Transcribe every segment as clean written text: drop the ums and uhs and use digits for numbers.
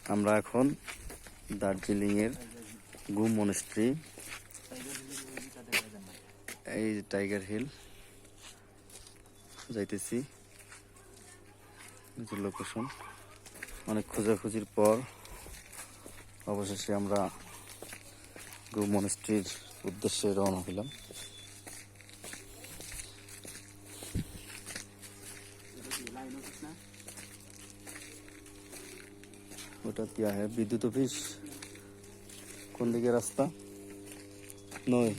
আমরা এখন দার্জিলিং এর গুম মনেস্ট্রি, এই টাইগার হিল যাইতেছি। লোকেশন অনেক খোঁজাখুঁজির পর অবশেষে আমরা গুম মনেস্ট্রির উদ্দেশ্যে রওনা হলাম। ওটা क्या है विद्युत ऑफिस? কোন দিকে রাস্তা? নয়,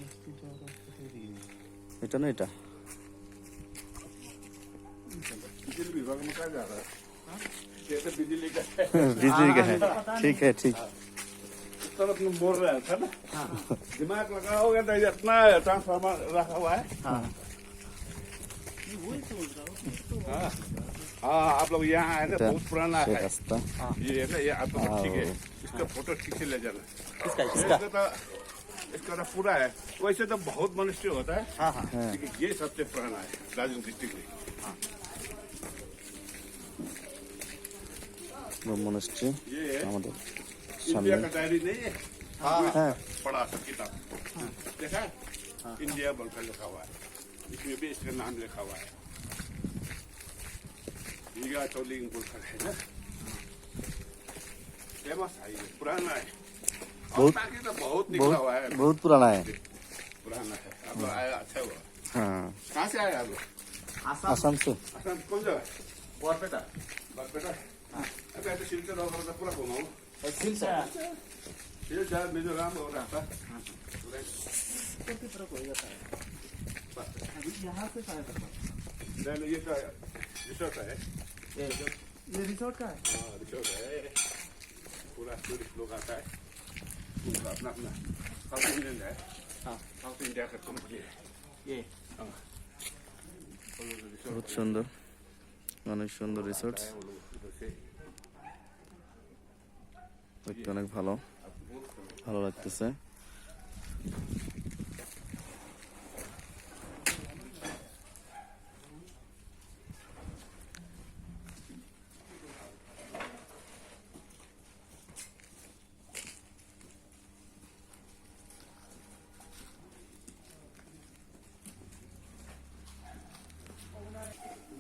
এটা না, এটা बिजली विभाग में कहा जा रहा है? ये तो बिजली का है। बिजली का है। ठीक है, ठीक। इस तरफ तुम बोल रहे थे ना, दिमाग लगाओगे तो इतना ट्रांसफार्मर रखा हुआ है। हाँ, आप लोग यहाँ आए ना, बहुत पुराना সেই है রাস্তা। ये है ना, ये आप लोग ठीक है, इसका फोटो ठीक से ले जाना। इसका तो पूरा है। वैसे तो बहुत मनुष्य होता है, लेकिन ये सबसे पुराना है दार्जिलिंग डिस्ट्रिक्ट में। গুম মনেস্ট্রি ये है আমাদের इंडिया সামনে। का डायरी नहीं है, হ্যাঁ, पढ़ा था किताब, देखा है? इंडिया बोलकर लिखा हुआ है, इसमें भी इसका नाम लिखा हुआ है, ईगा चौलिंग बोलकर है ना, फेमस है, ये पुराना है। और बहुत- बाकी तो बहुत निकला हुआ है, बहुत पुराना है। पुराना है। आप लोग आया अच्छा हुआ। हाँ, कहाँ से आए आप लोग? आसाम से। असम कौन जगह? बरपेटा। बरपेटा। अबे तो शिल्चर होगा तो पूरा घुमाऊं। शिल्चर मिजोरम और रहता। नहीं, ये तो रिसोर्ट है। ये रिसोर्ट का है। हाँ, रिसोर्ट है। पूरा टूरिस्ट लोग आता है, उनका अपना अपना साउथ इंडियन है। हाँ, साउथ इंडिया का कंपनी है ये हाँ। वो लोग रिसोर्ट बहुत সুন্দর, অনেক সুন্দর রিসোর্ট। है, वो लोग उधर से দেখতে অনেক ভালো, ভালো লাগতেছে।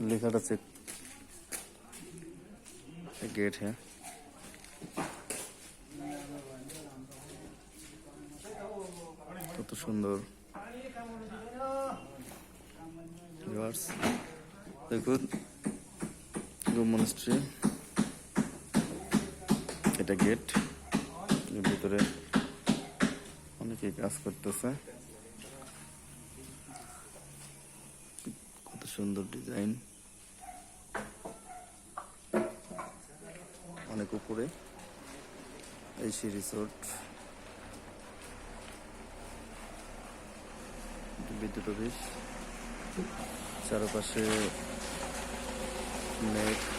লেখাটা চেক, गेट है। কত সুন্দর ভিউয়ার্স, দেখুন গুম মনেস্ট্রি, এটা গেট, এর ভিতরে অনেকেই কাজ করতেছে। কত সুন্দর ডিজাইন, অনেক উপরে এই সেই রিসোর্ট, বিদ্যুৎ অফিস, চারপাশে মেঘ।